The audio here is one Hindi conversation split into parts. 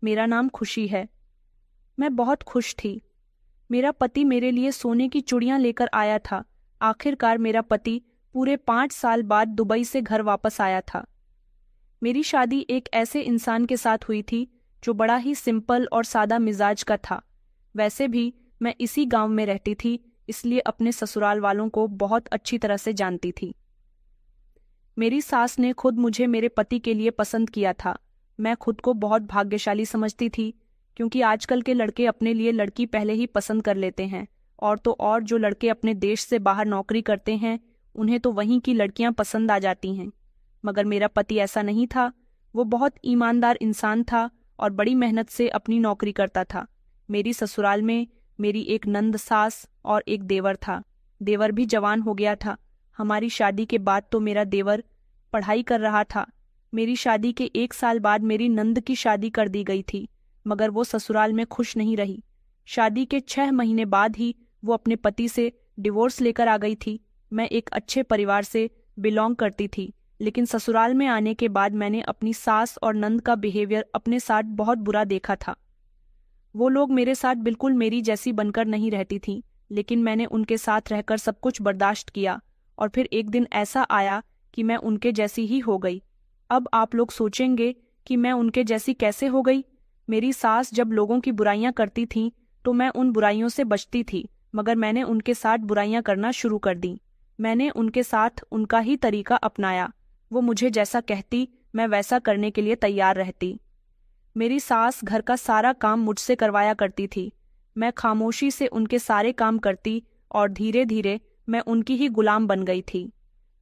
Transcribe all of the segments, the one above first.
मेरा नाम खुशी है। मैं बहुत खुश थी। मेरा पति मेरे लिए सोने की चूड़ियां लेकर आया था। आखिरकार मेरा पति पूरे 5 साल बाद दुबई से घर वापस आया था। मेरी शादी एक ऐसे इंसान के साथ हुई थी जो बड़ा ही सिंपल और सादा मिजाज का था। वैसे भी मैं इसी गांव में रहती थी, इसलिए अपने ससुराल वालों को बहुत अच्छी तरह से जानती थी। मेरी सास ने खुद मुझे मेरे पति के लिए पसंद किया था। मैं खुद को बहुत भाग्यशाली समझती थी, क्योंकि आजकल के लड़के अपने लिए लड़की पहले ही पसंद कर लेते हैं। और तो और जो लड़के अपने देश से बाहर नौकरी करते हैं, उन्हें तो वहीं की लड़कियां पसंद आ जाती हैं। मगर मेरा पति ऐसा नहीं था। वो बहुत ईमानदार इंसान था और बड़ी मेहनत से अपनी नौकरी करता था। मेरी ससुराल में मेरी एक नंद सास और एक देवर था। देवर भी जवान हो गया था। हमारी शादी के बाद तो मेरा देवर पढ़ाई कर रहा था। मेरी शादी के 1 साल बाद मेरी नंद की शादी कर दी गई थी, मगर वो ससुराल में खुश नहीं रही। शादी के 6 महीने बाद ही वो अपने पति से डिवोर्स लेकर आ गई थी। मैं एक अच्छे परिवार से बिलोंग करती थी, लेकिन ससुराल में आने के बाद मैंने अपनी सास और नंद का बिहेवियर अपने साथ बहुत बुरा देखा था। वो लोग मेरे साथ बिल्कुल मेरी जैसी बनकर नहीं रहती थीं, लेकिन मैंने उनके साथ रहकर सब कुछ बर्दाश्त किया। और फिर एक दिन ऐसा आया कि मैं उनके जैसी ही हो गई। अब आप लोग सोचेंगे कि मैं उनके जैसी कैसे हो गई। मेरी सास जब लोगों की बुराइयां करती थीं, तो मैं उन बुराइयों से बचती थी, मगर मैंने उनके साथ बुराइयां करना शुरू कर दी। मैंने उनके साथ उनका ही तरीका अपनाया। वो मुझे जैसा कहती, मैं वैसा करने के लिए तैयार रहती। मेरी सास घर का सारा काम मुझसे करवाया करती थी। मैं खामोशी से उनके सारे काम करती और धीरे धीरे मैं उनकी ही गुलाम बन गई थी।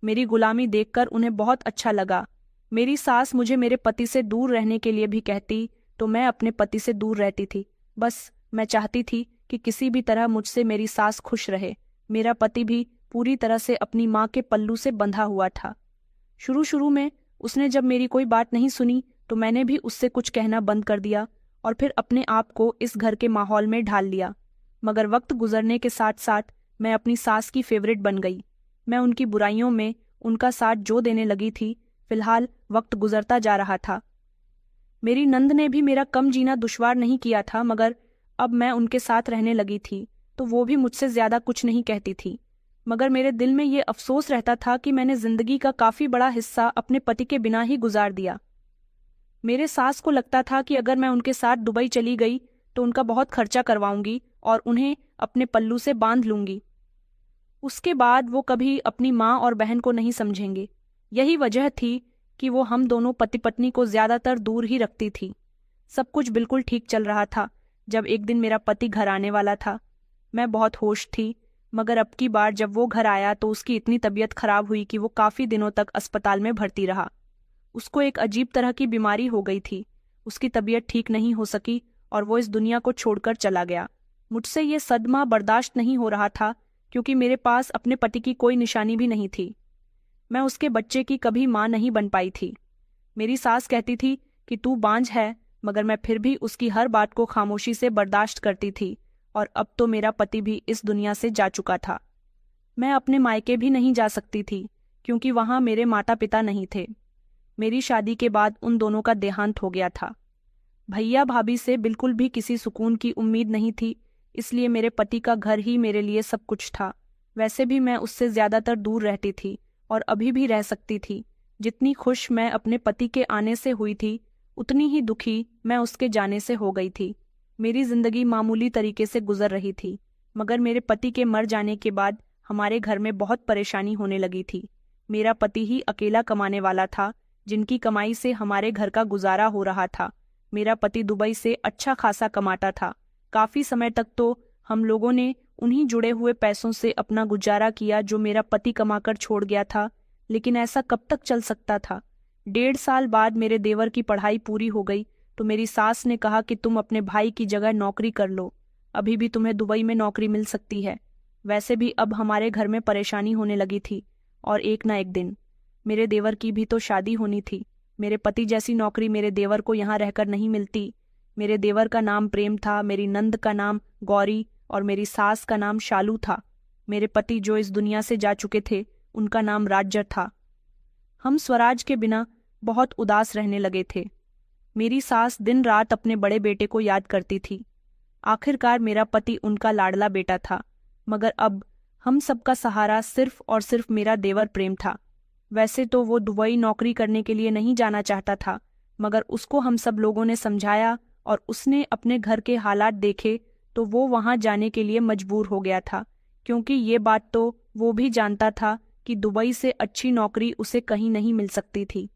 मेरी गुलामी देखकर उन्हें बहुत अच्छा लगा। मेरी सास मुझे मेरे पति से दूर रहने के लिए भी कहती, तो मैं अपने पति से दूर रहती थी। बस मैं चाहती थी कि किसी भी तरह मुझसे मेरी सास खुश रहे। मेरा पति भी पूरी तरह से अपनी माँ के पल्लू से बंधा हुआ था। शुरू शुरू में उसने जब मेरी कोई बात नहीं सुनी, तो मैंने भी उससे कुछ कहना बंद कर दिया और फिर अपने आप को इस घर के माहौल में ढाल लिया। मगर वक्त गुजरने के साथ साथ मैं अपनी सास की फेवरेट बन गई। मैं उनकी बुराइयों में उनका साथ जो देने लगी थी। फिलहाल वक्त गुजरता जा रहा था। मेरी नंद ने भी मेरा कम जीना दुश्वार नहीं किया था, मगर अब मैं उनके साथ रहने लगी थी, तो वो भी मुझसे ज्यादा कुछ नहीं कहती थी। मगर मेरे दिल में ये अफसोस रहता था कि मैंने जिंदगी का काफी बड़ा हिस्सा अपने पति के बिना ही गुजार दिया। मेरे सास को लगता था कि अगर मैं उनके साथ दुबई चली गई तो उनका बहुत खर्चा करवाऊंगी और उन्हें अपने पल्लू से बांध लूंगी। उसके बाद वो कभी अपनी माँ और बहन को नहीं समझेंगे। यही वजह थी कि वो हम दोनों पति पत्नी को ज्यादातर दूर ही रखती थी। सब कुछ बिल्कुल ठीक चल रहा था जब एक दिन मेरा पति घर आने वाला था। मैं बहुत होश थी, मगर अब की बार जब वो घर आया तो उसकी इतनी तबीयत खराब हुई कि वो काफी दिनों तक अस्पताल में भर्ती रहा। उसको एक अजीब तरह की बीमारी हो गई थी। उसकी तबीयत ठीक नहीं हो सकी और वो इस दुनिया को छोड़कर चला गया। मुझसे ये सदमा बर्दाश्त नहीं हो रहा था, क्योंकि मेरे पास अपने पति की कोई निशानी भी नहीं थी। मैं उसके बच्चे की कभी माँ नहीं बन पाई थी। मेरी सास कहती थी कि तू बांझ है, मगर मैं फिर भी उसकी हर बात को खामोशी से बर्दाश्त करती थी। और अब तो मेरा पति भी इस दुनिया से जा चुका था। मैं अपने मायके भी नहीं जा सकती थी, क्योंकि वहां मेरे माता पिता नहीं थे। मेरी शादी के बाद उन दोनों का देहांत हो गया था। भैया भाभी से बिल्कुल भी किसी सुकून की उम्मीद नहीं थी, इसलिए मेरे पति का घर ही मेरे लिए सब कुछ था। वैसे भी मैं उससे ज्यादातर दूर रहती थी और अभी भी रह सकती थी। जितनी खुश मैं अपने पति के आने से हुई थी, उतनी ही दुखी मैं उसके जाने से हो गई थी। मेरी जिंदगी मामूली तरीके से गुजर रही थी, मगर मेरे पति के मर जाने के बाद हमारे घर में बहुत परेशानी होने लगी थी। मेरा पति ही अकेला कमाने वाला था, जिनकी कमाई से हमारे घर का गुजारा हो रहा था। मेरा पति दुबई से अच्छा खासा कमाता था। काफी समय तक तो हम लोगों ने उन्हीं जुड़े हुए पैसों से अपना गुजारा किया जो मेरा पति कमाकर छोड़ गया था। लेकिन ऐसा कब तक चल सकता था। 1.5 साल बाद मेरे देवर की पढ़ाई पूरी हो गई, तो मेरी सास ने कहा कि तुम अपने भाई की जगह नौकरी कर लो, अभी भी तुम्हें दुबई में नौकरी मिल सकती है। वैसे भी अब हमारे घर में परेशानी होने लगी थी, और एक ना एक दिन मेरे देवर की भी तो शादी होनी थी। मेरे पति जैसी नौकरी मेरे देवर को यहाँ रहकर नहीं मिलती। मेरे देवर का नाम प्रेम था, मेरी नंद का नाम गौरी और मेरी सास का नाम शालू था। मेरे पति जो इस दुनिया से जा चुके थे, उनका नाम राज्य था। हम स्वराज के बिना बहुत उदास रहने लगे थे। मेरी सास दिन रात अपने बड़े बेटे को याद करती थी। आखिरकार मेरा पति उनका लाडला बेटा था, मगर अब हम सबका सहारा सिर्फ और सिर्फ मेरा देवर प्रेम था। वैसे तो वो दुबई नौकरी करने के लिए नहीं जाना चाहता था, मगर उसको हम सब लोगों ने समझाया और उसने अपने घर के हालात देखे तो वो वहां जाने के लिए मजबूर हो गया था, क्योंकि ये बात तो वो भी जानता था कि दुबई से अच्छी नौकरी उसे कहीं नहीं मिल सकती थी।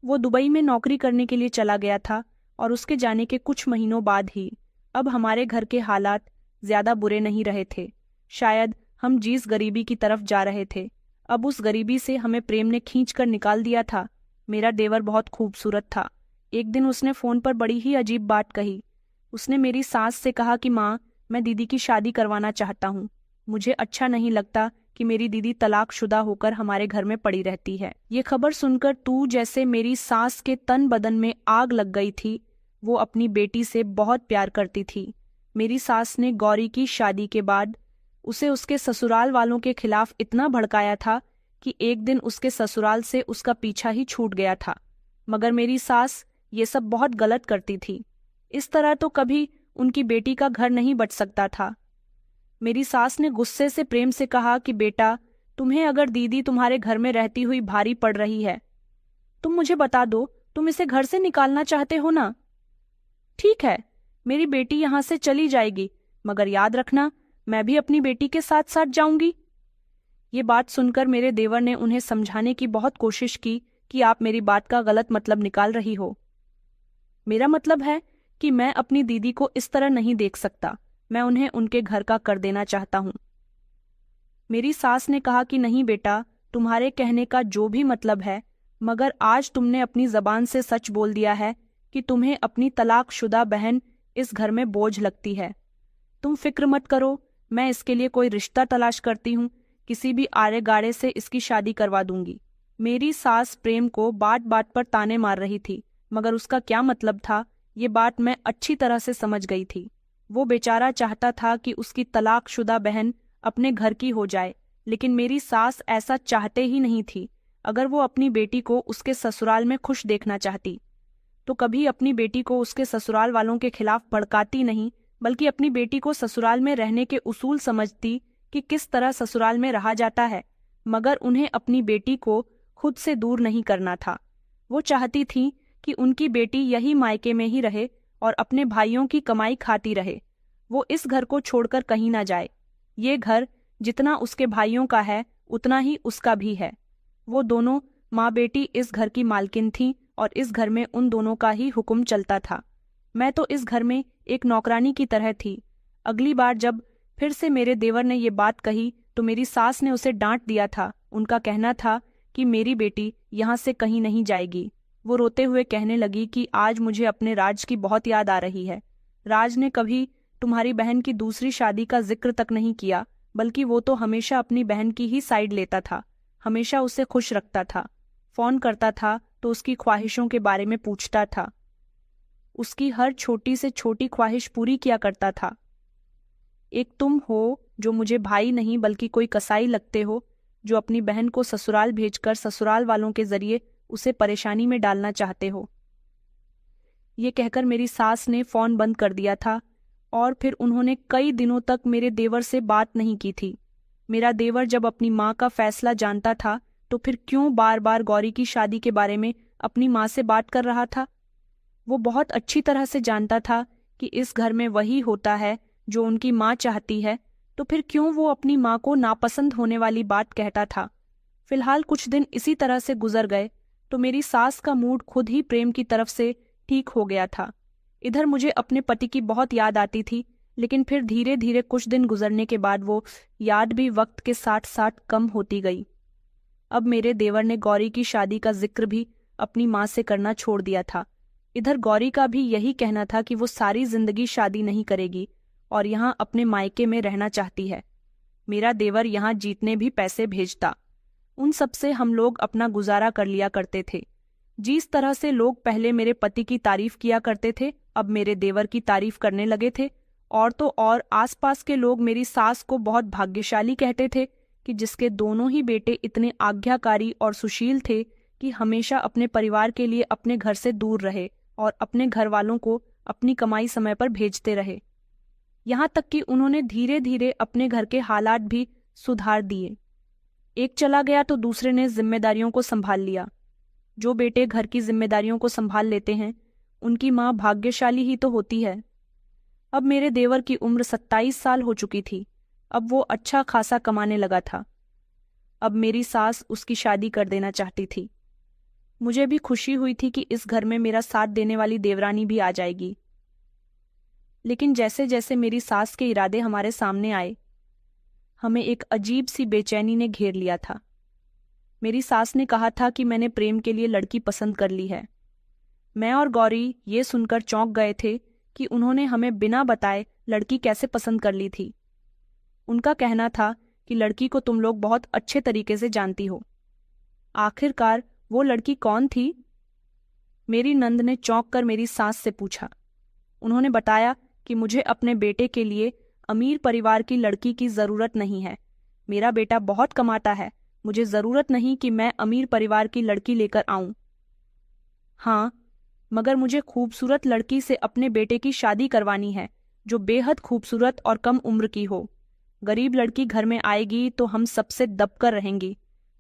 वो दुबई में नौकरी करने के लिए चला गया था और उसके जाने के कुछ महीनों बाद ही अब हमारे घर के हालात ज्यादा बुरे नहीं रहे थे। शायद हम जिस गरीबी की तरफ जा रहे थे, अब उस गरीबी से हमें प्रेम ने खींच कर निकाल दिया था। मेरा देवर बहुत खूबसूरत था। एक दिन उसने फोन पर बड़ी ही अजीब बात कही। उसने मेरी सास से कहा कि माँ, मैं दीदी की शादी करवाना चाहता हूँ। मुझे अच्छा नहीं लगता कि मेरी दीदी तलाकशुदा होकर हमारे घर में पड़ी रहती है। ये खबर सुनकर तू जैसे मेरी सास के तन बदन में आग लग गई थी। वो अपनी बेटी से बहुत प्यार करती थी। मेरी सास ने गौरी की शादी के बाद उसे उसके ससुराल वालों के खिलाफ इतना भड़काया था कि एक दिन उसके ससुराल से उसका पीछा ही छूट गया था। मगर मेरी सास ये सब बहुत गलत करती थी। इस तरह तो कभी उनकी बेटी का घर नहीं बच सकता था। मेरी सास ने गुस्से से प्रेम से कहा कि बेटा, तुम्हें अगर दीदी तुम्हारे घर में रहती हुई भारी पड़ रही है, तुम मुझे बता दो, तुम इसे घर से निकालना चाहते हो ना? ठीक है, मेरी बेटी यहाँ से चली जाएगी, मगर याद रखना, मैं भी अपनी बेटी के साथ साथ जाऊंगी। ये बात सुनकर मेरे देवर ने उन्हें समझाने की बहुत कोशिश की कि आप मेरी बात का गलत मतलब निकाल रही हो। मेरा मतलब है कि मैं अपनी दीदी को इस तरह नहीं देख सकता। मैं उन्हें उनके घर का कर देना चाहता हूँ। मेरी सास ने कहा कि नहीं बेटा, तुम्हारे कहने का जो भी मतलब है, मगर आज तुमने अपनी जबान से सच बोल दिया है कि तुम्हें अपनी तलाकशुदा बहन इस घर में बोझ लगती है। तुम फिक्र मत करो, मैं इसके लिए कोई रिश्ता तलाश करती हूँ, किसी भी आड़े गाड़े से इसकी शादी करवा दूंगी। मेरी सास प्रेम को बात बात पर ताने मार रही थी, मगर उसका क्या मतलब था, ये बात मैं अच्छी तरह से समझ गई थी। वो बेचारा चाहता था कि उसकी तलाकशुदा बहन अपने घर की हो जाए, लेकिन मेरी सास ऐसा चाहते ही नहीं थी। अगर वो अपनी बेटी को उसके ससुराल में खुश देखना चाहती, तो कभी अपनी बेटी को उसके ससुराल वालों के खिलाफ भड़काती नहीं, बल्कि अपनी बेटी को ससुराल में रहने के उसूल समझती कि किस तरह ससुराल में रहा जाता है। मगर उन्हें अपनी बेटी को खुद से दूर नहीं करना था। वो चाहती थी कि उनकी बेटी यही मायके में ही रहे और अपने भाइयों की कमाई खाती रहे। वो इस घर को छोड़कर कहीं ना जाए। ये घर जितना उसके भाइयों का है, उतना ही उसका भी है। वो दोनों माँ बेटी इस घर की मालकिन थीं और इस घर में उन दोनों का ही हुक्म चलता था। मैं तो इस घर में एक नौकरानी की तरह थी। अगली बार जब फिर से मेरे देवर ने ये बात कही तो मेरी सास ने उसे डांट दिया था। उनका कहना था कि मेरी बेटी यहाँ से कहीं नहीं जाएगी। वो रोते हुए कहने लगी कि आज मुझे अपने राज की बहुत याद आ रही है। राज ने कभी तुम्हारी बहन की दूसरी शादी का जिक्र तक नहीं किया, बल्कि वो तो हमेशा अपनी बहन की ही साइड लेता था, हमेशा उसे खुश रखता था। फोन करता था तो उसकी ख्वाहिशों के बारे में पूछता था, उसकी हर छोटी से छोटी ख्वाहिश पूरी किया करता था। एक तुम हो जो मुझे भाई नहीं बल्कि कोई कसाई लगते हो, जो अपनी बहन को ससुराल भेजकर ससुराल वालों के जरिए उसे परेशानी में डालना चाहते हो। ये कहकर मेरी सास ने फोन बंद कर दिया था और फिर उन्होंने कई दिनों तक मेरे देवर से बात नहीं की थी। मेरा देवर जब अपनी माँ का फैसला जानता था तो फिर क्यों बार बार गौरी की शादी के बारे में अपनी माँ से बात कर रहा था? वो बहुत अच्छी तरह से जानता था कि इस घर में वही होता है जो उनकी माँ चाहती है, तो फिर क्यों वो अपनी माँ को नापसंद होने वाली बात कहता था? फिलहाल कुछ दिन इसी तरह से गुजर गए तो मेरी सास का मूड खुद ही प्रेम की तरफ से ठीक हो गया था। इधर मुझे अपने पति की बहुत याद आती थी, लेकिन फिर धीरे धीरे कुछ दिन गुजरने के बाद वो याद भी वक्त के साथ साथ कम होती गई। अब मेरे देवर ने गौरी की शादी का जिक्र भी अपनी माँ से करना छोड़ दिया था। इधर गौरी का भी यही कहना था कि वो सारी जिंदगी शादी नहीं करेगी और यहाँ अपने मायके में रहना चाहती है। मेरा देवर यहाँ जीतने भी पैसे भेजता। उन सब से हम लोग अपना गुजारा कर लिया करते थे। जिस तरह से लोग पहले मेरे पति की तारीफ किया करते थे, अब मेरे देवर की तारीफ करने लगे थे। और तो और आसपास के लोग मेरी सास को बहुत भाग्यशाली कहते थे कि जिसके दोनों ही बेटे इतने आज्ञाकारी और सुशील थे कि कि हमेशा अपने परिवार के लिए अपने घर से दूर रहे और अपने घर वालों को अपनी कमाई समय पर भेजते रहे। यहाँ तक कि उन्होंने धीरे धीरे अपने घर के हालात भी सुधार दिए। एक चला गया तो दूसरे ने जिम्मेदारियों को संभाल लिया। जो बेटे घर की जिम्मेदारियों को संभाल लेते हैं उनकी माँ भाग्यशाली ही तो होती है। अब मेरे देवर की उम्र 27 साल हो चुकी थी। अब वो अच्छा खासा कमाने लगा था। अब मेरी सास उसकी शादी कर देना चाहती थी। मुझे भी खुशी हुई थी कि इस घर में मेरा साथ देने वाली देवरानी भी आ जाएगी। लेकिन जैसे जैसे मेरी सास के इरादे हमारे सामने आए, हमें एक अजीब सी बेचैनी ने घेर लिया था। मेरी सास ने कहा था कि मैंने प्रेम के लिए लड़की पसंद कर ली है। मैं और गौरी ये सुनकर चौंक गए थे कि उन्होंने हमें बिना बताए लड़की कैसे पसंद कर ली थी। उनका कहना था कि लड़की को तुम लोग बहुत अच्छे तरीके से जानती हो। आखिरकार वो लड़की कौन थी? मेरी नंद ने चौंक कर मेरी सास से पूछा। उन्होंने बताया कि मुझे अपने बेटे के लिए अमीर परिवार की लड़की की जरूरत नहीं है। मेरा बेटा बहुत कमाता है। मुझे जरूरत नहीं कि मैं अमीर परिवार की लड़की लेकर आऊं। हाँ, मगर मुझे खूबसूरत लड़की से अपने बेटे की शादी करवानी है, जो बेहद खूबसूरत और कम उम्र की हो। गरीब लड़की घर में आएगी तो हम सबसे दबकर रहेंगी,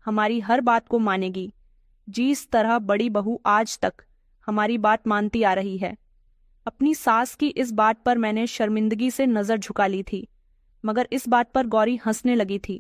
हमारी हर बात को मानेगी। जिस तरह बड़ी बहू आज तक हमारी बात मानती आ रही है। अपनी सास की इस बात पर मैंने शर्मिंदगी से नजर झुका ली थी, मगर इस बात पर गौरी हंसने लगी थी।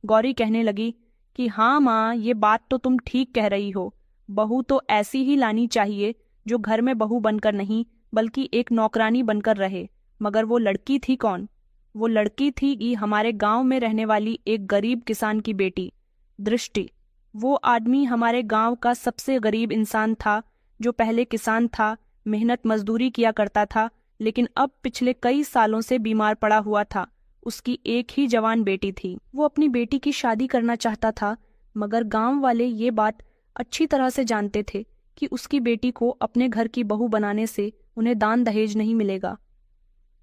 गौरी कहने लगी कि हाँ माँ, ये बात तो तुम ठीक कह रही हो। बहू तो ऐसी ही लानी चाहिए जो घर में बहू बनकर नहीं बल्कि एक नौकरानी बनकर रहे। मगर वो लड़की थी कौन? वो लड़की थी कि हमारे गांव में रहने वाली एक गरीब किसान की बेटी, दृष्टि। वो आदमी हमारे गांव का सबसे गरीब इंसान था, जो पहले किसान था, मेहनत मजदूरी किया करता था, लेकिन अब पिछले कई सालों से बीमार पड़ा हुआ था। उसकी एक ही जवान बेटी थी। वो अपनी बेटी की शादी करना चाहता था, मगर गांव वाले ये बात अच्छी तरह से जानते थे कि उसकी बेटी को अपने घर की बहू बनाने से उन्हें दान दहेज नहीं मिलेगा।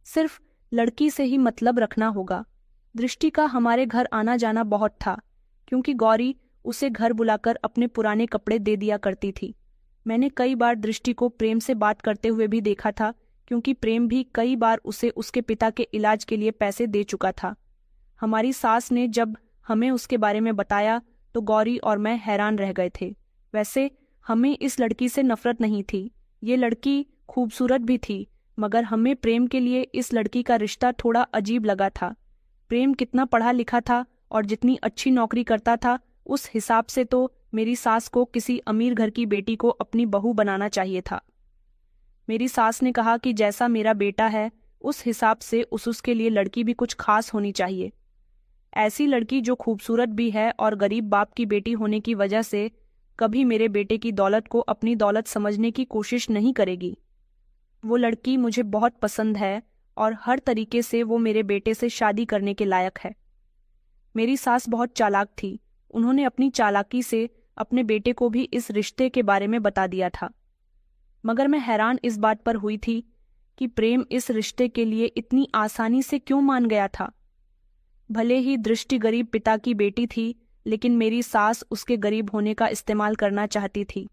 सिर्फ लड़की से ही मतलब रखना होगा। दृष्टि का हमारे घर आना जाना बहुत था, क्योंकि गौरी उसे घर बुलाकर अपने पुराने कपड़े दे दिया करती थी। मैंने कई बार दृष्टि को प्रेम से बात करते हुए भी देखा था, क्योंकि प्रेम भी कई बार उसे उसके पिता के इलाज के लिए पैसे दे चुका था। हमारी सास ने जब हमें उसके बारे में बताया तो गौरी और मैं हैरान रह गए थे। वैसे हमें इस लड़की से नफरत नहीं थी। ये लड़की खूबसूरत भी थी, मगर हमें प्रेम के लिए इस लड़की का रिश्ता थोड़ा अजीब लगा था। प्रेम कितना पढ़ा लिखा था और जितनी अच्छी नौकरी करता था, उस हिसाब से तो मेरी सास को किसी अमीर घर की बेटी को अपनी बहू बनाना चाहिए था। मेरी सास ने कहा कि जैसा मेरा बेटा है उस हिसाब से उसके लिए लड़की भी कुछ खास होनी चाहिए। ऐसी लड़की जो खूबसूरत भी है और गरीब बाप की बेटी होने की वजह से कभी मेरे बेटे की दौलत को अपनी दौलत समझने की कोशिश नहीं करेगी। वो लड़की मुझे बहुत पसंद है और हर तरीके से वो मेरे बेटे से शादी करने के लायक है। मेरी सास बहुत चालाक थी। उन्होंने अपनी चालाकी से अपने बेटे को भी इस रिश्ते के बारे में बता दिया था। मगर मैं हैरान इस बात पर हुई थी कि प्रेम इस रिश्ते के लिए इतनी आसानी से क्यों मान गया था। भले ही दृष्टि गरीब पिता की बेटी थी, लेकिन मेरी सास उसके गरीब होने का इस्तेमाल करना चाहती थी।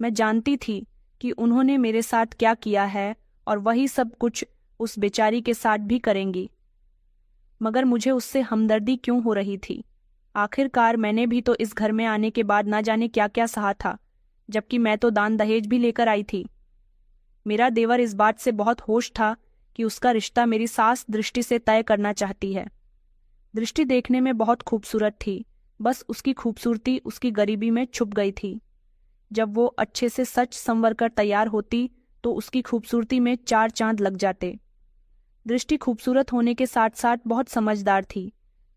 मैं जानती थी कि उन्होंने मेरे साथ क्या किया है और वही सब कुछ उस बेचारी के साथ भी करेंगी, मगर मुझे उससे हमदर्दी क्यों हो रही थी। आखिरकार मैंने भी तो इस घर में आने के बाद ना जाने क्या क्या सहा था, जबकि मैं तो दान दहेज भी लेकर आई थी। मेरा देवर इस बात से बहुत होश था कि उसका रिश्ता मेरी सास दृष्टि से तय करना चाहती है। दृष्टि देखने में बहुत खूबसूरत थी, बस उसकी खूबसूरती उसकी गरीबी में छुप गई थी। जब वो अच्छे से सच संवर कर तैयार होती तो उसकी खूबसूरती में 4 चांद लग जाते। दृष्टि खूबसूरत होने के साथ साथ बहुत समझदार थी।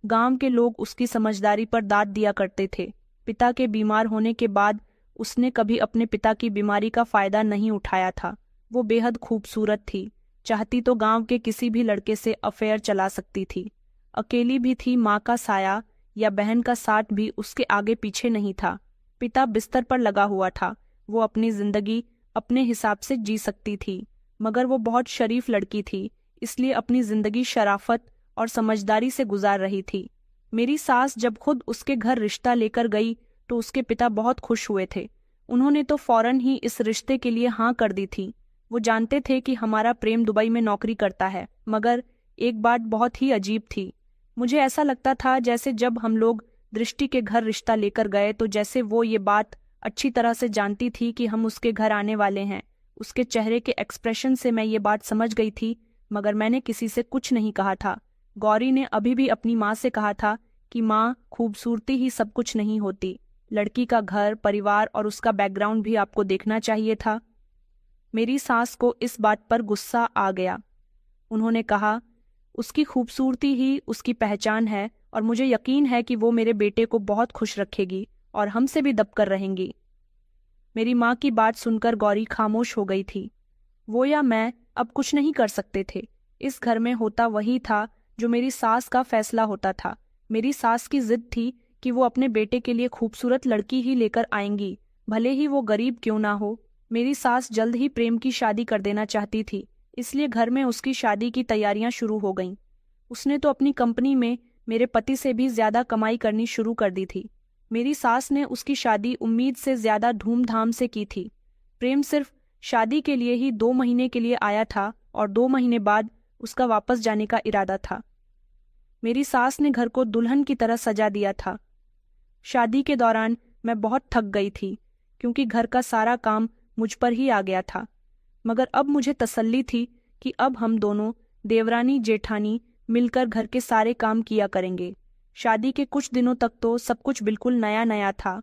गांव के लोग उसकी समझदारी पर दाद दिया करते थे। पिता के बीमार होने के बाद उसने कभी अपने पिता की बीमारी का फायदा नहीं उठाया था। वो बेहद खूबसूरत थी, चाहती तो गांव के किसी भी लड़के से अफेयर चला सकती थी। अकेली भी थी, माँ का साया या बहन का साथ भी उसके आगे पीछे नहीं था। पिता बिस्तर पर लगा हुआ था। वो अपनी जिंदगी अपने हिसाब से जी सकती थी, मगर वो बहुत शरीफ लड़की थी, इसलिए अपनी जिंदगी शराफत और समझदारी से गुजार रही थी। मेरी सास जब खुद उसके घर रिश्ता लेकर गई तो उसके पिता बहुत खुश हुए थे। उन्होंने तो फौरन ही इस रिश्ते के लिए हाँ कर दी थी। वो जानते थे कि हमारा प्रेम दुबई में नौकरी करता है, मगर एक बात बहुत ही अजीब थी। मुझे ऐसा लगता था जैसे जब हम लोग दृष्टि के घर रिश्ता लेकर गए तो जैसे वो ये बात अच्छी तरह से जानती थी कि हम उसके घर आने वाले हैं। उसके चेहरे के एक्सप्रेशन से मैं ये बात समझ गई थी, मगर मैंने किसी से कुछ नहीं कहा था। गौरी ने अभी भी अपनी माँ से कहा था कि माँ, खूबसूरती ही सब कुछ नहीं होती, लड़की का घर, परिवार और उसका बैकग्राउंड भी आपको देखना चाहिए था। मेरी सास को इस बात पर गुस्सा आ गया। उन्होंने कहा, उसकी खूबसूरती ही उसकी पहचान है और मुझे यकीन है कि वो मेरे बेटे को बहुत खुश रखेगी और हमसे भी दबकर रहेंगी। मेरी माँ की बात सुनकर गौरी खामोश हो गई थी। वो या मैं अब कुछ नहीं कर सकते थे। इस घर में होता वही था जो मेरी सास का फैसला होता था। मेरी सास की जिद थी कि वो अपने बेटे के लिए खूबसूरत लड़की ही लेकर आएंगी, भले ही वो गरीब क्यों ना हो। मेरी सास जल्द ही प्रेम की शादी कर देना चाहती थी, इसलिए घर में उसकी शादी की तैयारियां शुरू हो गईं। उसने तो अपनी कंपनी में मेरे पति से भी ज्यादा कमाई करनी शुरू कर दी थी। मेरी सास ने उसकी शादी उम्मीद से ज्यादा धूमधाम से की थी। प्रेम सिर्फ शादी के लिए ही 2 महीने के लिए आया था और 2 महीने बाद उसका वापस जाने का इरादा था। मेरी सास ने घर को दुल्हन की तरह सजा दिया था। शादी के दौरान मैं बहुत थक गई थी क्योंकि घर का सारा काम मुझ पर ही आ गया था, मगर अब मुझे तसल्ली थी कि अब हम दोनों देवरानी जेठानी मिलकर घर के सारे काम किया करेंगे। शादी के कुछ दिनों तक तो सब कुछ बिल्कुल नया नया था।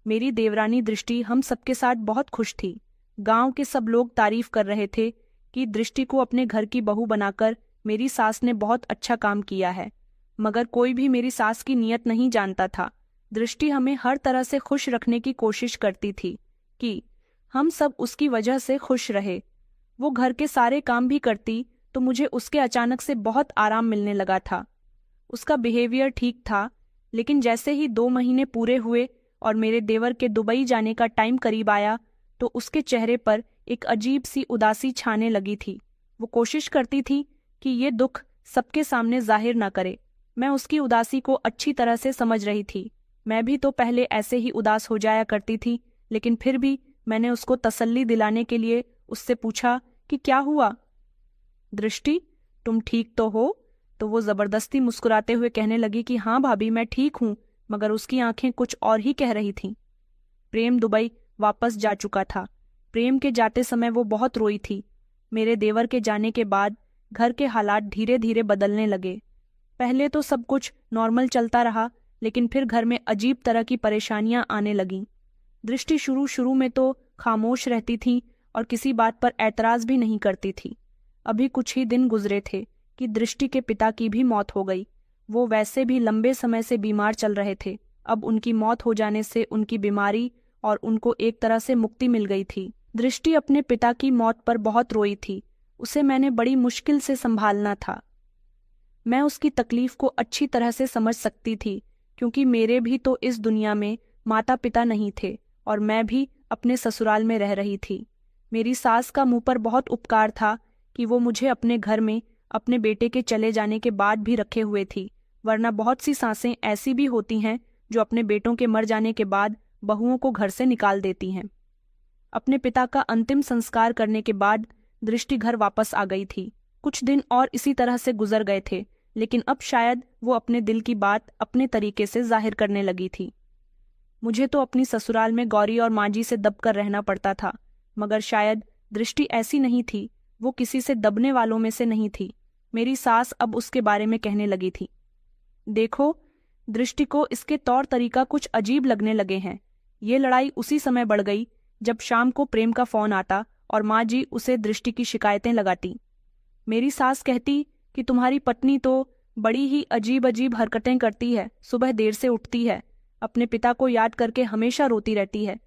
मेरी देवरानी दृष्टि हम सबके साथ बहुत खुश थी। गांव के सब लोग तारीफ कर रहे थे कि दृष्टि को अपने घर की बहू बनाकर मेरी सास ने बहुत अच्छा काम किया है, मगर कोई भी मेरी सास की नीयत नहीं जानता था। दृष्टि हमें हर तरह से खुश रखने की कोशिश करती थी कि हम सब उसकी वजह से खुश रहे। वो घर के सारे काम भी करती तो मुझे उसके अचानक से बहुत आराम मिलने लगा था। उसका बिहेवियर ठीक था, लेकिन जैसे ही 2 महीने पूरे हुए और मेरे देवर के दुबई जाने का टाइम करीब आया तो उसके चेहरे पर एक अजीब सी उदासी छाने लगी थी। वो कोशिश करती थी कि ये दुख सबके सामने जाहिर न करे। मैं उसकी उदासी को अच्छी तरह से समझ रही थी। मैं भी तो पहले ऐसे ही उदास हो जाया करती थी, लेकिन फिर भी मैंने उसको तसल्ली दिलाने के लिए उससे पूछा कि क्या हुआ दृष्टि, तुम ठीक तो हो? तो वो जबरदस्ती मुस्कुराते हुए कहने लगी कि हाँ भाभी, मैं ठीक हूँ, मगर उसकी आंखें कुछ और ही कह रही थीं। प्रेम दुबई वापस जा चुका था। प्रेम के जाते समय वो बहुत रोई थी। मेरे देवर के जाने के बाद घर के हालात धीरे धीरे बदलने लगे। पहले तो सब कुछ नॉर्मल चलता रहा, लेकिन फिर घर में अजीब तरह की परेशानियां आने लगीं। दृष्टि शुरू शुरू में तो खामोश रहती थी और किसी बात पर ऐतराज भी नहीं करती थी। अभी कुछ ही दिन गुजरे थे कि दृष्टि के पिता की भी मौत हो गई। वो वैसे भी लंबे समय से बीमार चल रहे थे। अब उनकी मौत हो जाने से उनकी बीमारी और उनको एक तरह से मुक्ति मिल गई थी। दृष्टि अपने पिता की मौत पर बहुत रोई थी। उसे मैंने बड़ी मुश्किल से संभालना था। मैं उसकी तकलीफ को अच्छी तरह से समझ सकती थी, क्योंकि मेरे भी तो इस दुनिया में माता पिता नहीं थे और मैं भी अपने ससुराल में रह रही थी। मेरी सास का मुंह पर बहुत उपकार था कि वो मुझे अपने घर में अपने बेटे के चले जाने के बाद भी रखे हुए थी, वरना बहुत सी सासें ऐसी भी होती हैं जो अपने बेटों के मर जाने के बाद बहुओं को घर से निकाल देती हैं। अपने पिता का अंतिम संस्कार करने के बाद दृष्टि घर वापस आ गई थी। कुछ दिन और इसी तरह से गुजर गए थे, लेकिन अब शायद वो अपने दिल की बात अपने तरीके से जाहिर करने लगी थी। मुझे तो अपनी ससुराल में गौरी और मांझी से दबकर रहना पड़ता था, मगर शायद दृष्टि ऐसी नहीं थी। वो किसी से दबने वालों में से नहीं थी। मेरी सास अब उसके बारे में कहने लगी थी, देखो, दृष्टि को इसके तौर तरीका कुछ अजीब लगने लगे हैं। ये लड़ाई उसी समय बढ़ गई जब शाम को प्रेम का फोन आता और माँ जी उसे दृष्टि की शिकायतें लगाती। मेरी सास कहती कि तुम्हारी पत्नी तो बड़ी ही अजीब अजीब हरकतें करती है, सुबह देर से उठती है, अपने पिता को याद करके हमेशा रोती रहती है।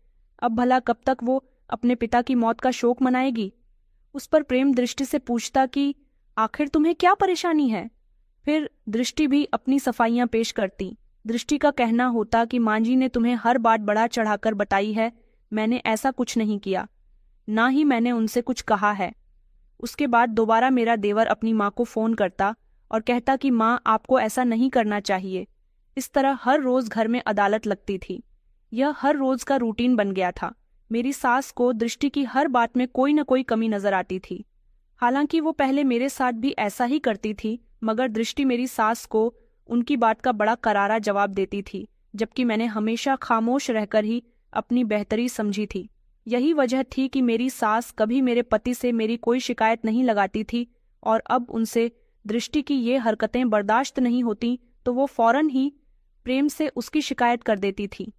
अब भला कब तक वो अपने पिता की मौत का शोक मनाएगी? उस पर प्रेम दृष्टि से पूछता कि आखिर तुम्हें क्या परेशानी है? फिर दृष्टि भी अपनी सफाइयां पेश करती। दृष्टि का कहना होता कि मांझी ने तुम्हें हर बात बढ़ा चढ़ाकर बताई है, मैंने ऐसा कुछ नहीं किया, ना ही मैंने उनसे कुछ कहा है। उसके बाद दोबारा मेरा देवर अपनी माँ को फोन करता और कहता कि माँ, आपको ऐसा नहीं करना चाहिए। इस तरह हर रोज घर में अदालत लगती थी। यह हर रोज का रूटीन बन गया था। मेरी सास को दृष्टि की हर बात में कोई न कोई कमी नजर आती थी। हालांकि वो पहले मेरे साथ भी ऐसा ही करती थी, मगर दृष्टि मेरी सास को उनकी बात का बड़ा करारा जवाब देती थी, जबकि मैंने हमेशा खामोश रहकर ही अपनी बेहतरी समझी थी। यही वजह थी कि मेरी सास कभी मेरे पति से मेरी कोई शिकायत नहीं लगाती थी, और अब उनसे दृष्टि की ये हरकतें बर्दाश्त नहीं होती तो वो फौरन ही प्रेम से उसकी शिकायत कर देती थी।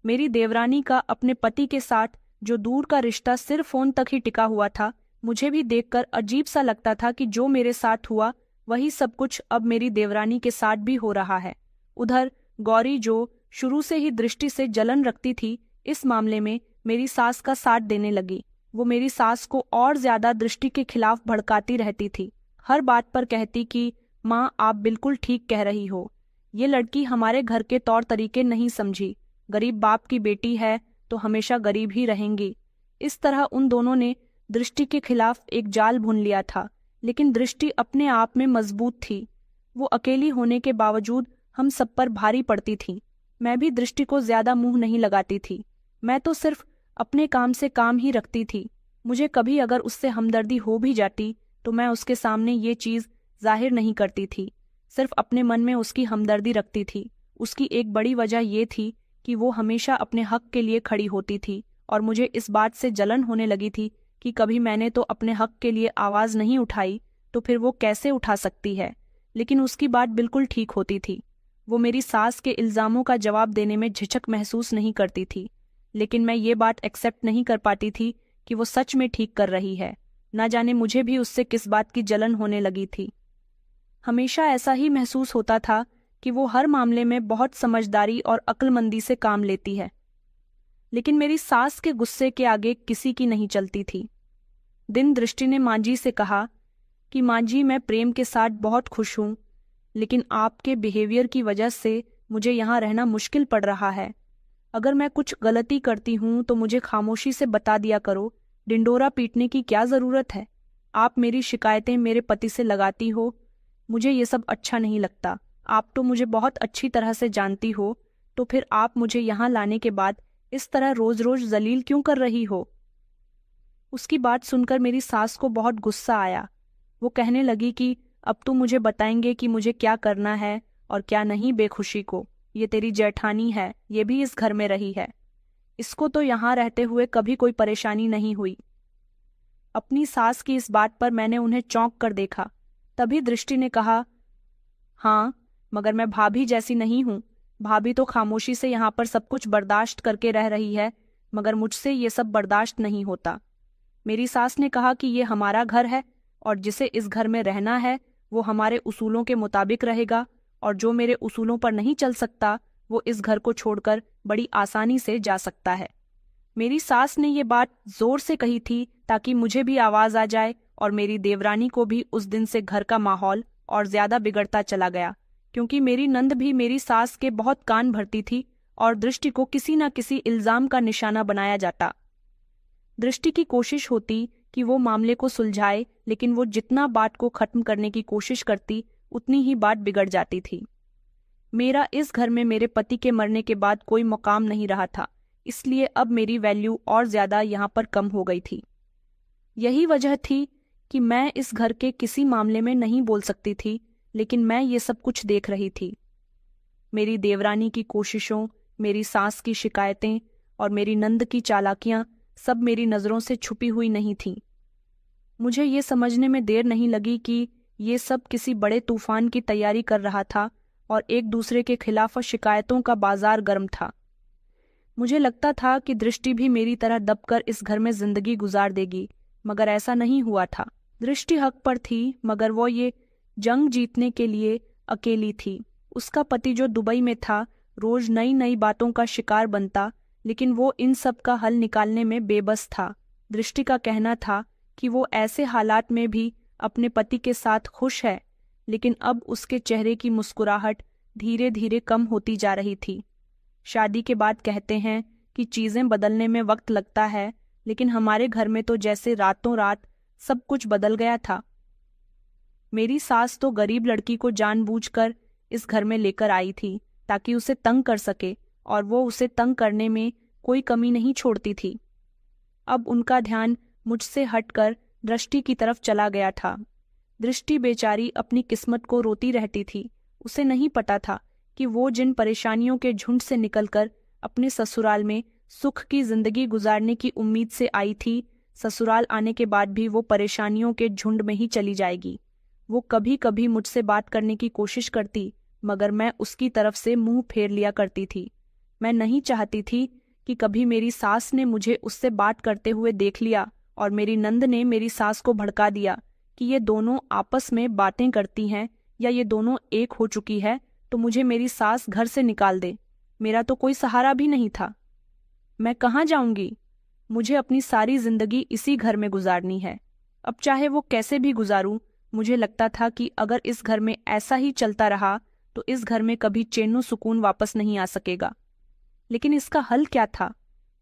मेरी देवरानी का अपने पति के साथ जो दूर का रिश्ता सिर्फ फोन तक ही टिका हुआ था, मुझे भी देखकर अजीब सा लगता था कि जो मेरे साथ हुआ वही सब कुछ अब मेरी देवरानी के साथ भी हो रहा है। उधर गौरी, जो शुरू से ही दृष्टि से जलन रखती थी, इस मामले में मेरी सास का साथ देने लगी। वो मेरी सास को और ज्यादा दृष्टि के खिलाफ भड़काती रहती थी। हर बात पर कहती कि माँ, आप बिल्कुल ठीक कह रही हो, ये लड़की हमारे घर के तौर तरीके नहीं समझी, गरीब बाप की बेटी है तो हमेशा गरीब ही रहेंगी। इस तरह उन दोनों ने दृष्टि के खिलाफ एक जाल बुन लिया था, लेकिन दृष्टि अपने आप में मजबूत थी। वो अकेली होने के बावजूद हम सब पर भारी पड़ती थी। मैं भी दृष्टि को ज्यादा मुंह नहीं लगाती थी। मैं तो सिर्फ अपने काम से काम ही रखती थी। मुझे कभी अगर उससे हमदर्दी हो भी जाती तो मैं उसके सामने ये चीज जाहिर नहीं करती थी, सिर्फ अपने मन में उसकी हमदर्दी रखती थी। उसकी एक बड़ी वजह ये थी कि वो हमेशा अपने हक के लिए खड़ी होती थी, और मुझे इस बात से जलन होने लगी थी कि कभी मैंने तो अपने हक के लिए आवाज नहीं उठाई, तो फिर वो कैसे उठा सकती है। लेकिन उसकी बात बिल्कुल ठीक होती थी। वो मेरी सास के इल्जामों का जवाब देने में झिझक महसूस नहीं करती थी, लेकिन मैं ये बात एक्सेप्ट नहीं कर पाती थी कि वो सच में ठीक कर रही है। न जाने मुझे भी उससे किस बात की जलन होने लगी थी। हमेशा ऐसा ही महसूस होता था कि वो हर मामले में बहुत समझदारी और अक्लमंदी से काम लेती है, लेकिन मेरी सास के गुस्से के आगे किसी की नहीं चलती थी। दिन दृष्टि ने माँ जी से कहा कि माँ जी, मैं प्रेम के साथ बहुत खुश हूँ, लेकिन आपके बिहेवियर की वजह से मुझे यहाँ रहना मुश्किल पड़ रहा है। अगर मैं कुछ गलती करती हूँ तो मुझे खामोशी से बता दिया करो, डिंडोरा पीटने की क्या ज़रूरत है। आप मेरी शिकायतें मेरे पति से लगाती हो, मुझे ये सब अच्छा नहीं लगता। आप तो मुझे बहुत अच्छी तरह से जानती हो, तो फिर आप मुझे यहाँ लाने के बाद इस तरह रोज रोज जलील क्यों कर रही हो। उसकी बात सुनकर मेरी सास को बहुत गुस्सा आया। वो कहने लगी कि अब तुम मुझे बताएंगे कि मुझे क्या करना है और क्या नहीं। बेखुशी को, ये तेरी जेठानी है, ये भी इस घर में रही है, इसको तो यहाँ रहते हुए कभी कोई परेशानी नहीं हुई। अपनी सास की इस बात पर मैंने उन्हें चौंक कर देखा। तभी दृष्टि ने कहा, हाँ, मगर मैं भाभी जैसी नहीं हूँ। भाभी तो खामोशी से यहाँ पर सब कुछ बर्दाश्त करके रह रही है, मगर मुझसे ये सब बर्दाश्त नहीं होता। मेरी सास ने कहा कि ये हमारा घर है और जिसे इस घर में रहना है वो हमारे उसूलों के मुताबिक रहेगा, और जो मेरे उसूलों पर नहीं चल सकता वो इस घर को छोड़कर बड़ी आसानी से जा सकता है। मेरी सास ने ये बात जोर से कही थी ताकि मुझे भी आवाज आ जाए, और मेरी देवरानी को भी। उस दिन से घर का माहौल और ज्यादा बिगड़ता चला गया, क्योंकि मेरी नंद भी मेरी सास के बहुत कान भरती थी और दृष्टि को किसी न किसी इल्जाम का निशाना बनाया जाता। दृष्टि की कोशिश होती कि वो मामले को सुलझाए, लेकिन वो जितना बात को खत्म करने की कोशिश करती उतनी ही बात बिगड़ जाती थी। मेरा इस घर में मेरे पति के मरने के बाद कोई मुकाम नहीं रहा था, इसलिए अब मेरी वैल्यू और ज्यादा यहाँ पर कम हो गई थी। यही वजह थी कि मैं इस घर के किसी मामले में नहीं बोल सकती थी, लेकिन मैं ये सब कुछ देख रही थी। मेरी देवरानी की कोशिशों, मेरी सास की शिकायतें और मेरी नंद की चालाकियां सब मेरी नज़रों से छुपी हुई नहीं थीं। मुझे ये समझने में देर नहीं लगी कि ये सब किसी बड़े तूफान की तैयारी कर रहा था और एक दूसरे के खिलाफ शिकायतों का बाजार गर्म था। मुझे लगता था कि दृष्टि भी मेरी तरह दबकर इस घर में जिंदगी गुजार देगी, मगर ऐसा नहीं हुआ था। दृष्टि हक पर थी, मगर वो ये जंग जीतने के लिए अकेली थी। उसका पति जो दुबई में था रोज नई नई बातों का शिकार बनता, लेकिन वो इन सब का हल निकालने में बेबस था। दृष्टि का कहना था कि वो ऐसे हालात में भी अपने पति के साथ खुश है, लेकिन अब उसके चेहरे की मुस्कुराहट धीरे धीरे कम होती जा रही थी। शादी के बाद कहते हैं कि चीजें बदलने में वक्त लगता है, लेकिन हमारे घर में तो जैसे रातों रात सब कुछ बदल गया था। मेरी सास तो गरीब लड़की को जानबूझकर इस घर में लेकर आई थी ताकि उसे तंग कर सके और वो उसे तंग करने में कोई कमी नहीं छोड़ती थी। अब उनका ध्यान मुझसे हटकर दृष्टि की तरफ चला गया था। दृष्टि बेचारी अपनी किस्मत को रोती रहती थी। उसे नहीं पता था कि वो जिन परेशानियों के झुंड से निकलकर अपने ससुराल में सुख की जिंदगी गुजारने की उम्मीद से आई थी, ससुराल आने के बाद भी वो परेशानियों के झुंड में ही चली जाएगी। वो कभी कभी मुझसे बात करने की कोशिश करती, मगर मैं उसकी तरफ से मुंह फेर लिया करती थी। मैं नहीं चाहती थी कि कभी मेरी सास ने मुझे उससे बात करते हुए देख लिया और मेरी नंद ने मेरी सास को भड़का दिया कि ये दोनों आपस में बातें करती हैं या ये दोनों एक हो चुकी है तो मुझे मेरी सास घर से निकाल दे। मेरा तो कोई सहारा भी नहीं था। मैं कहाँ जाऊंगी? मुझे अपनी सारी जिंदगी इसी घर में गुजारनी है। अब चाहे वो कैसे भी गुजारूं, मुझे लगता था कि अगर इस घर में ऐसा ही चलता रहा तो इस घर में कभी चैनो सुकून वापस नहीं आ सकेगा। लेकिन इसका हल क्या था?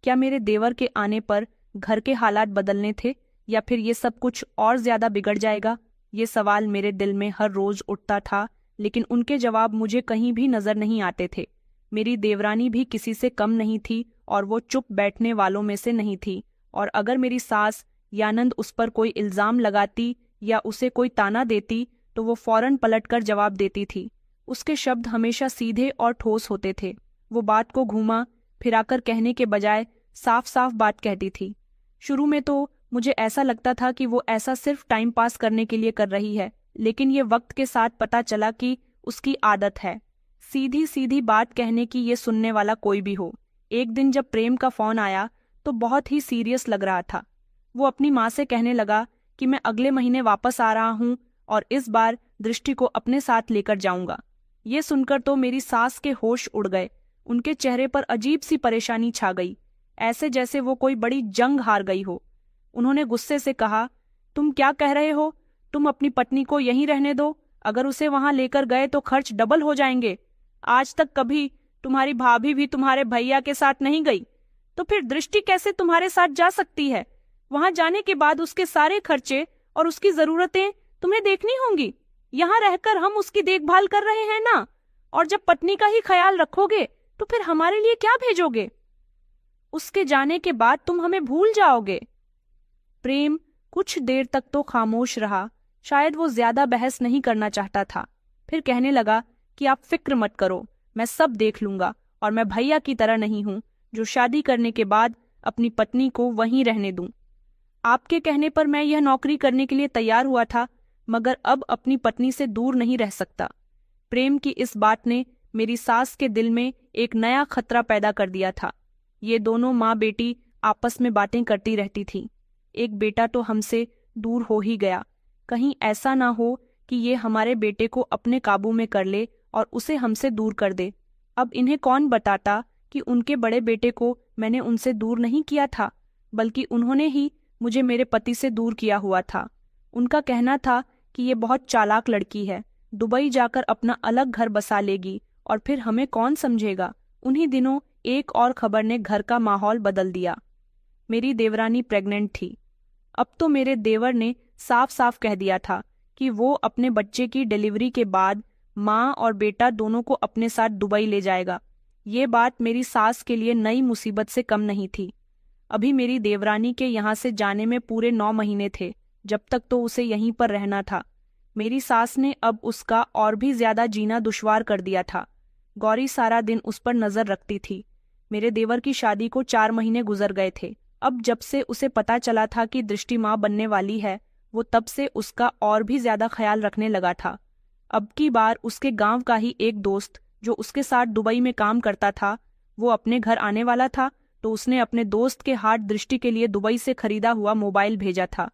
क्या मेरे देवर के आने पर घर के हालात बदलने थे या फिर ये सब कुछ और ज्यादा बिगड़ जाएगा? ये सवाल मेरे दिल में हर रोज उठता था, लेकिन उनके जवाब मुझे कहीं भी नजर नहीं आते थे। मेरी देवरानी भी किसी से कम नहीं थी और वो चुप बैठने वालों में से नहीं थी। और अगर मेरी सास या नंद उस पर कोई इल्जाम लगाती या उसे कोई ताना देती तो वो फौरन पलटकर जवाब देती थी। उसके शब्द हमेशा सीधे और ठोस होते थे। वो बात को घुमा फिराकर कहने के बजाय साफ साफ बात कहती थी। शुरू में तो मुझे ऐसा लगता था कि वो ऐसा सिर्फ टाइम पास करने के लिए कर रही है, लेकिन ये वक्त के साथ पता चला कि उसकी आदत है सीधी सीधी बात कहने की, ये सुनने वाला कोई भी हो। एक दिन जब प्रेम का फोन आया तो बहुत ही सीरियस लग रहा था। वो अपनी माँ से कहने लगा कि मैं अगले महीने वापस आ रहा हूँ और इस बार दृष्टि को अपने साथ लेकर जाऊंगा। ये सुनकर तो मेरी सास के होश उड़ गए। उनके चेहरे पर अजीब सी परेशानी छा गई, ऐसे जैसे वो कोई बड़ी जंग हार गई हो। उन्होंने गुस्से से कहा, तुम क्या कह रहे हो? तुम अपनी पत्नी को यहीं रहने दो। अगर उसे वहां लेकर गए तो खर्च डबल हो जाएंगे। आज तक कभी तुम्हारी भाभी भी तुम्हारे भैया के साथ नहीं गई, तो फिर दृष्टि कैसे तुम्हारे साथ जा सकती है? वहां जाने के बाद उसके सारे खर्चे और उसकी जरूरतें तुम्हें देखनी होंगी। यहाँ रहकर हम उसकी देखभाल कर रहे हैं ना, और जब पत्नी का ही ख्याल रखोगे तो फिर हमारे लिए क्या भेजोगे? उसके जाने के बाद तुम हमें भूल जाओगे। प्रेम कुछ देर तक तो खामोश रहा। शायद वो ज्यादा बहस नहीं करना चाहता था। फिर कहने लगा कि आप फिक्र मत करो, मैं सब देख लूंगा और मैं भैया की तरह नहीं हूं जो शादी करने के बाद अपनी पत्नी को वहीं रहने दूं। आपके कहने पर मैं यह नौकरी करने के लिए तैयार हुआ था, मगर अब अपनी पत्नी से दूर नहीं रह सकता। प्रेम की इस बात ने मेरी सास के दिल में एक नया खतरा पैदा कर दिया था। ये दोनों माँ बेटी आपस में बातें करती रहती थीं। एक बेटा तो हमसे दूर हो ही गया, कहीं ऐसा ना हो कि ये हमारे बेटे को अपने काबू में कर ले और उसे हमसे दूर कर दे। अब इन्हें कौन बताता कि उनके बड़े बेटे को मैंने उनसे दूर नहीं किया था, बल्कि उन्होंने ही मुझे मेरे पति से दूर किया हुआ था। उनका कहना था कि ये बहुत चालाक लड़की है, दुबई जाकर अपना अलग घर बसा लेगी और फिर हमें कौन समझेगा। उन्हीं दिनों एक और खबर ने घर का माहौल बदल दिया। मेरी देवरानी प्रेग्नेंट थी। अब तो मेरे देवर ने साफ साफ कह दिया था कि वो अपने बच्चे की डिलीवरी के बाद माँ और बेटा दोनों को अपने साथ दुबई ले जाएगा। ये बात मेरी सास के लिए नई मुसीबत से कम नहीं थी। अभी मेरी देवरानी के यहाँ से जाने में पूरे 9 महीने थे, जब तक तो उसे यहीं पर रहना था। मेरी सास ने अब उसका और भी ज्यादा जीना दुश्वार कर दिया था। गौरी सारा दिन उस पर नजर रखती थी। मेरे देवर की शादी को 4 महीने गुजर गए थे। अब जब से उसे पता चला था कि दृष्टि माँ बनने वाली है, वो तब से उसका और भी ज्यादा ख्याल रखने लगा था। अब की बार उसके गांव का ही एक दोस्त जो उसके साथ दुबई में काम करता था, वो अपने घर आने वाला था, तो उसने अपने दोस्त के हाथ दृष्टि के लिए दुबई से खरीदा हुआ मोबाइल भेजा था।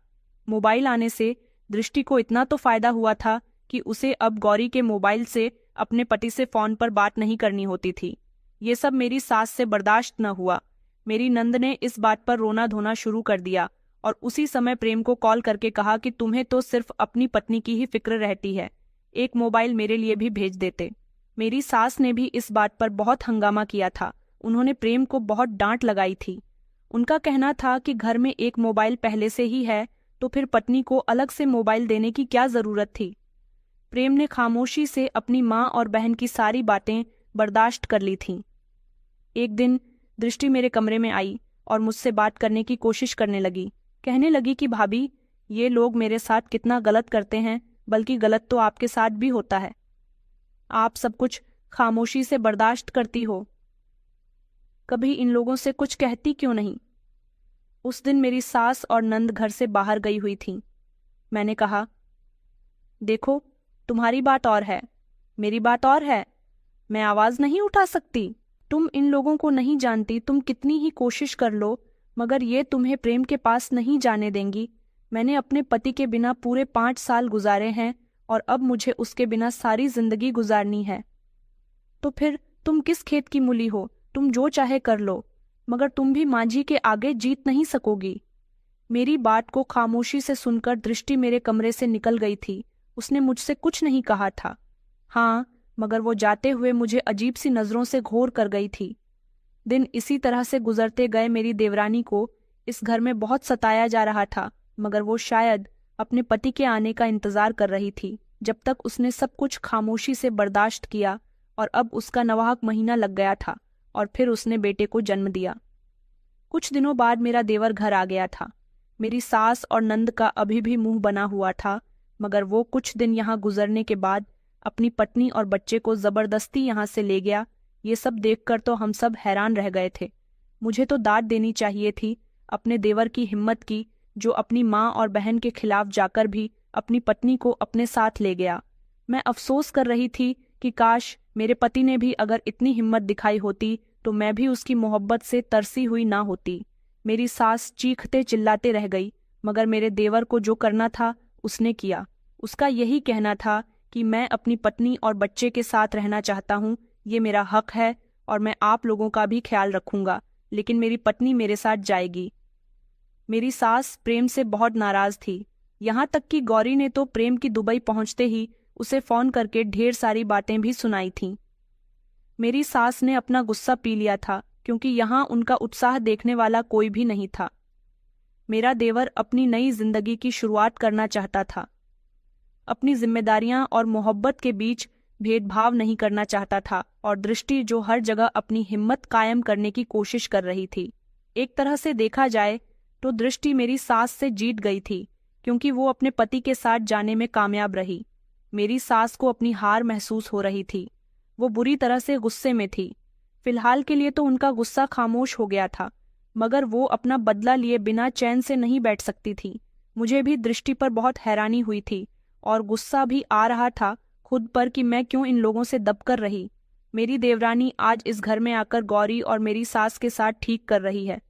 मोबाइल आने से दृष्टि को इतना तो फायदा हुआ था कि उसे अब गौरी के मोबाइल से अपने पति से फोन पर बात नहीं करनी होती थी। ये सब मेरी सास से बर्दाश्त न हुआ। मेरी नंद ने इस बात पर रोना धोना शुरू कर दिया और उसी समय प्रेम को कॉल करके कहा कि तुम्हें तो सिर्फ अपनी पत्नी की ही फिक्र रहती है, एक मोबाइल मेरे लिए भी भेज देते। मेरी सास ने भी इस बात पर बहुत हंगामा किया था। उन्होंने प्रेम को बहुत डांट लगाई थी। उनका कहना था कि घर में एक मोबाइल पहले से ही है, तो फिर पत्नी को अलग से मोबाइल देने की क्या जरूरत थी। प्रेम ने खामोशी से अपनी माँ और बहन की सारी बातें बर्दाश्त कर ली थीं। एक दिन दृष्टि मेरे कमरे में आई और मुझसे बात करने की कोशिश करने लगी। कहने लगी कि भाभी, ये लोग मेरे साथ कितना गलत करते हैं, बल्कि गलत तो आपके साथ भी होता है। आप सब कुछ खामोशी से बर्दाश्त करती हो, कभी इन लोगों से कुछ कहती क्यों नहीं? उस दिन मेरी सास और नंद घर से बाहर गई हुई थीं। मैंने कहा, देखो, तुम्हारी बात और है, मेरी बात और है। मैं आवाज नहीं उठा सकती। तुम इन लोगों को नहीं जानती, तुम कितनी ही कोशिश कर लो, मगर ये तुम्हें प्रेम के पास नहीं जाने देंगी। मैंने अपने पति के बिना पूरे 5 साल गुजारे हैं और अब मुझे उसके बिना सारी जिंदगी गुजारनी है। तो फिर तुम किस खेत की मूली हो? तुम जो चाहे कर लो, मगर तुम भी मांझी के आगे जीत नहीं सकोगी। मेरी बात को खामोशी से सुनकर दृष्टि मेरे कमरे से निकल गई थी। उसने मुझसे कुछ नहीं कहा था। हाँ, मगर वो जाते हुए मुझे अजीब सी नजरों से घूर कर गई थी। दिन इसी तरह से गुजरते गए। मेरी देवरानी को इस घर में बहुत सताया जा रहा था, मगर वो शायद अपने पति के आने का इंतजार कर रही थी। जब तक उसने सब कुछ खामोशी से बर्दाश्त किया और अब उसका नवाहक महीना लग गया था और फिर उसने बेटे को जन्म दिया। कुछ दिनों बाद मेरा देवर घर आ गया था। मेरी सास और नंद का अभी भी मुंह बना हुआ था, मगर वो कुछ दिन यहाँ गुजरने के बाद अपनी पत्नी और बच्चे को जबरदस्ती यहाँ से ले गया। ये सब देखकर तो हम सब हैरान रह गए थे। मुझे तो डांट देनी चाहिए थी अपने देवर की हिम्मत की, जो अपनी माँ और बहन के खिलाफ जाकर भी अपनी पत्नी को अपने साथ ले गया। मैं अफसोस कर रही थी कि काश मेरे पति ने भी अगर इतनी हिम्मत दिखाई होती तो मैं भी उसकी मोहब्बत से तरसी हुई ना होती। मेरी सास चीखते चिल्लाते रह गई, मगर मेरे देवर को जो करना था उसने किया। उसका यही कहना था कि मैं अपनी पत्नी और बच्चे के साथ रहना चाहता हूँ, ये मेरा हक है और मैं आप लोगों का भी ख्याल रखूंगा, लेकिन मेरी पत्नी मेरे साथ जाएगी। मेरी सास प्रेम से बहुत नाराज थी। यहाँ तक कि गौरी ने तो प्रेम की दुबई पहुंचते ही उसे फोन करके ढेर सारी बातें भी सुनाई थीं। मेरी सास ने अपना गुस्सा पी लिया था, क्योंकि यहाँ उनका उत्साह देखने वाला कोई भी नहीं था। मेरा देवर अपनी नई जिंदगी की शुरुआत करना चाहता था। अपनी जिम्मेदारियां और मोहब्बत के बीच भेदभाव नहीं करना चाहता था और दृष्टि जो हर जगह अपनी हिम्मत कायम करने की कोशिश कर रही थी। एक तरह से देखा जाए तो दृष्टि मेरी सास से जीत गई थी, क्योंकि वो अपने पति के साथ जाने में कामयाब रही। मेरी सास को अपनी हार महसूस हो रही थी। वो बुरी तरह से गुस्से में थी। फिलहाल के लिए तो उनका गुस्सा खामोश हो गया था, मगर वो अपना बदला लिए बिना चैन से नहीं बैठ सकती थी। मुझे भी दृष्टि पर बहुत हैरानी हुई थी और गुस्सा भी आ रहा था खुद पर कि मैं क्यों इन लोगों से दबकर रही। मेरी देवरानी आज इस घर में आकर गौरी और मेरी सास के साथ ठीक कर रही है,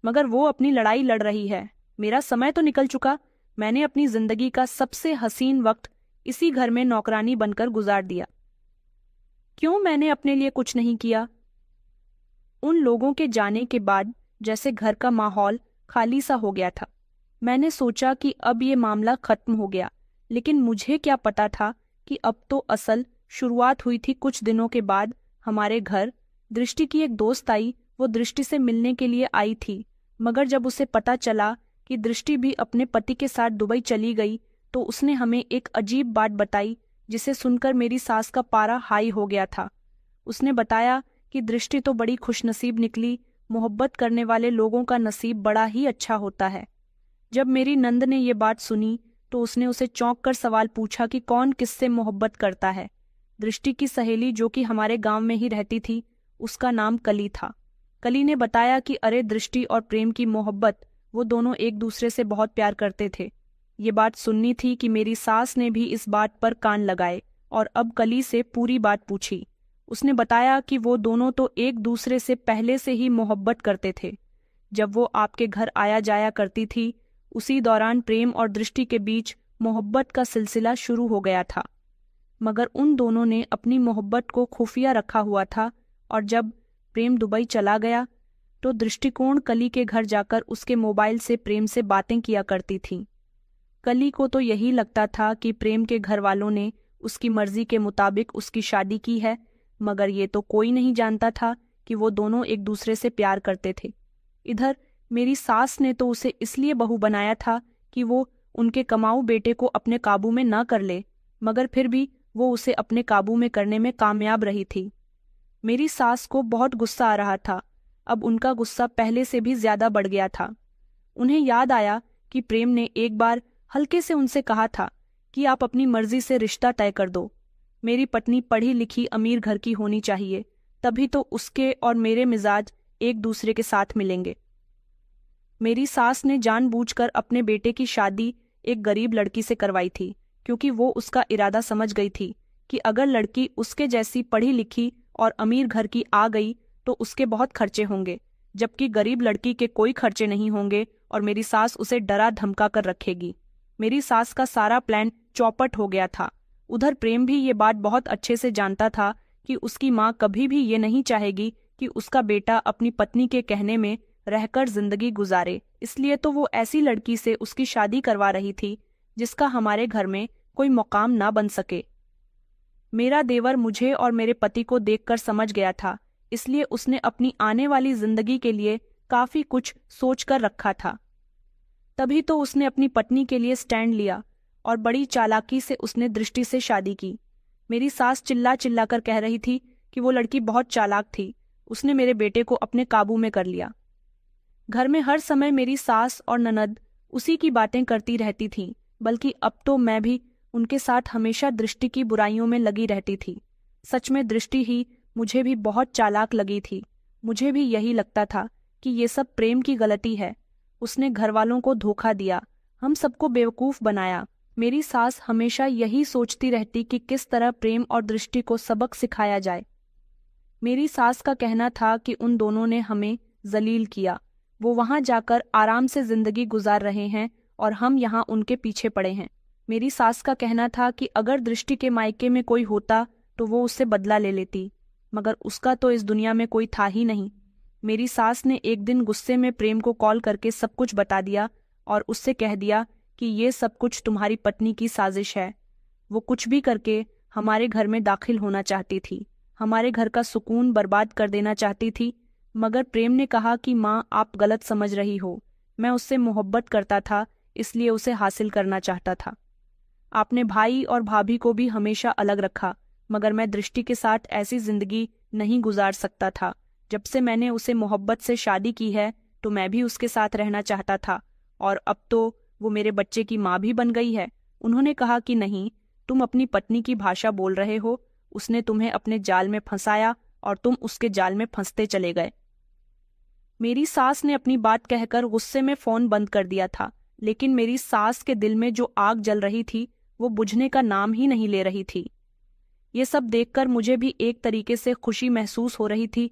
मगर वो अपनी लड़ाई लड़ रही है। मेरा समय तो निकल चुका। मैंने अपनी जिंदगी का सबसे हसीन वक्त इसी घर में नौकरानी बनकर गुजार दिया। क्यों मैंने अपने लिए कुछ नहीं किया? उन लोगों के जाने के बाद जैसे घर का माहौल खाली सा हो गया था। मैंने सोचा कि अब ये मामला खत्म हो गया, लेकिन मुझे क्या पता था कि अब तो असल शुरुआत हुई थी। कुछ दिनों के बाद हमारे घर दृष्टि की एक दोस्त आई। वो दृष्टि से मिलने के लिए आई थी, मगर जब उसे पता चला कि दृष्टि भी अपने पति के साथ दुबई चली गई तो उसने हमें एक अजीब बात बताई, जिसे सुनकर मेरी सास का पारा हाई हो गया था। उसने बताया कि दृष्टि तो बड़ी खुशनसीब निकली, मोहब्बत करने वाले लोगों का नसीब बड़ा ही अच्छा होता है। जब मेरी नंद ने ये बात सुनी तो उसने उसे चौंक कर सवाल पूछा कि कौन किससे मोहब्बत करता है। दृष्टि की सहेली जो कि हमारे गांव में ही रहती थी, उसका नाम कली था। कली ने बताया कि अरे दृष्टि और प्रेम की मोहब्बत, वो दोनों एक दूसरे से बहुत प्यार करते थे। ये बात सुननी थी कि मेरी सास ने भी इस बात पर कान लगाए और अब कली से पूरी बात पूछी। उसने बताया कि वो दोनों तो एक दूसरे से पहले से ही मोहब्बत करते थे। जब वो आपके घर आया जाया करती थी, उसी दौरान प्रेम और दृष्टि के बीच मोहब्बत का सिलसिला शुरू हो गया था, मगर उन दोनों ने अपनी मोहब्बत को खुफिया रखा हुआ था। और जब प्रेम दुबई चला गया तो दृष्टिकोण कली के घर जाकर उसके मोबाइल से प्रेम से बातें किया करती थी। कली को तो यही लगता था कि प्रेम के घर वालों ने उसकी मर्जी के मुताबिक उसकी शादी की है, मगर ये तो कोई नहीं जानता था कि वो दोनों एक दूसरे से प्यार करते थे। इधर मेरी सास ने तो उसे इसलिए बहू बनाया था कि वो उनके कमाऊ बेटे को अपने काबू में न कर ले, मगर फिर भी वो उसे अपने काबू में करने में कामयाब रही थी। मेरी सास को बहुत गुस्सा आ रहा था। अब उनका गुस्सा पहले से भी ज्यादा बढ़ गया था। उन्हें याद आया कि प्रेम ने एक बार हल्के से उनसे कहा था कि आप अपनी मर्जी से रिश्ता तय कर दो। मेरी पत्नी पढ़ी लिखी अमीर घर की होनी चाहिए, तभी तो उसके और मेरे मिजाज एक दूसरे के साथ मिलेंगे। मेरी सास ने जानबूझकर अपने बेटे की शादी एक गरीब लड़की से करवाई थी, क्योंकि वो उसका इरादा समझ गई थी कि अगर लड़की उसके जैसी पढ़ी लिखी और अमीर घर की आ गई तो उसके बहुत खर्चे होंगे, जबकि गरीब लड़की के कोई खर्चे नहीं होंगे और मेरी सास उसे डरा धमका कर रखेगी। मेरी सास का सारा प्लान चौपट हो गया था। उधर प्रेम भी ये बात बहुत अच्छे से जानता था कि उसकी माँ कभी भी ये नहीं चाहेगी कि उसका बेटा अपनी पत्नी के कहने में रहकर जिंदगी गुजारे, इसलिए तो वो ऐसी लड़की से उसकी शादी करवा रही थी जिसका हमारे घर में कोई मुकाम ना बन सके। मेरा देवर मुझे और मेरे पति को देखकर समझ गया था, इसलिए उसने अपनी आने वाली जिंदगी के लिए काफी कुछ सोचकर रखा था। तभी तो उसने अपनी पत्नी के लिए स्टैंड लिया और बड़ी चालाकी से उसने दृष्टि से शादी की। मेरी सास चिल्ला चिल्ला कर कह रही थी कि वो लड़की बहुत चालाक थी, उसने मेरे बेटे को अपने काबू में कर लिया। घर में हर समय मेरी सास और ननद उसी की बातें करती रहती थीं, बल्कि अब तो मैं भी उनके साथ हमेशा दृष्टि की बुराइयों में लगी रहती थी। सच में दृष्टि ही मुझे भी बहुत चालाक लगी थी। मुझे भी यही लगता था कि ये सब प्रेम की गलती है। उसने घरवालों को धोखा दिया, हम सबको बेवकूफ बनाया। मेरी सास हमेशा यही सोचती रहती कि किस तरह प्रेम और दृष्टि को सबक सिखाया जाए। मेरी सास का कहना था कि उन दोनों ने हमें जलील किया, वो वहां जाकर आराम से जिंदगी गुजार रहे हैं और हम यहाँ उनके पीछे पड़े हैं। मेरी सास का कहना था कि अगर दृष्टि के मायके में कोई होता तो वो उससे बदला ले लेती, मगर उसका तो इस दुनिया में कोई था ही नहीं। मेरी सास ने एक दिन गुस्से में प्रेम को कॉल करके सब कुछ बता दिया और उससे कह दिया कि ये सब कुछ तुम्हारी पत्नी की साजिश है। वो कुछ भी करके हमारे घर में दाखिल होना चाहती थी, हमारे घर का सुकून बर्बाद कर देना चाहती थी। मगर प्रेम ने कहा कि माँ, आप गलत समझ रही हो, मैं उससे मोहब्बत करता था, इसलिए उसे हासिल करना चाहता था। आपने भाई और भाभी को भी हमेशा अलग रखा, मगर मैं दृष्टि के साथ ऐसी जिंदगी नहीं गुजार सकता था। जब से मैंने उसे मोहब्बत से शादी की है तो मैं भी उसके साथ रहना चाहता था, और अब तो वो मेरे बच्चे की माँ भी बन गई है। उन्होंने कहा कि नहीं, तुम अपनी पत्नी की भाषा बोल रहे हो, उसने तुम्हें अपने जाल में फंसाया और तुम उसके जाल में फंसते चले गए। मेरी सास ने अपनी बात कहकर गुस्से में फोन बंद कर दिया था, लेकिन मेरी सास के दिल में जो आग जल रही थी वो बुझने का नाम ही नहीं ले रही थी। ये सब देखकर मुझे भी एक तरीके से खुशी महसूस हो रही थी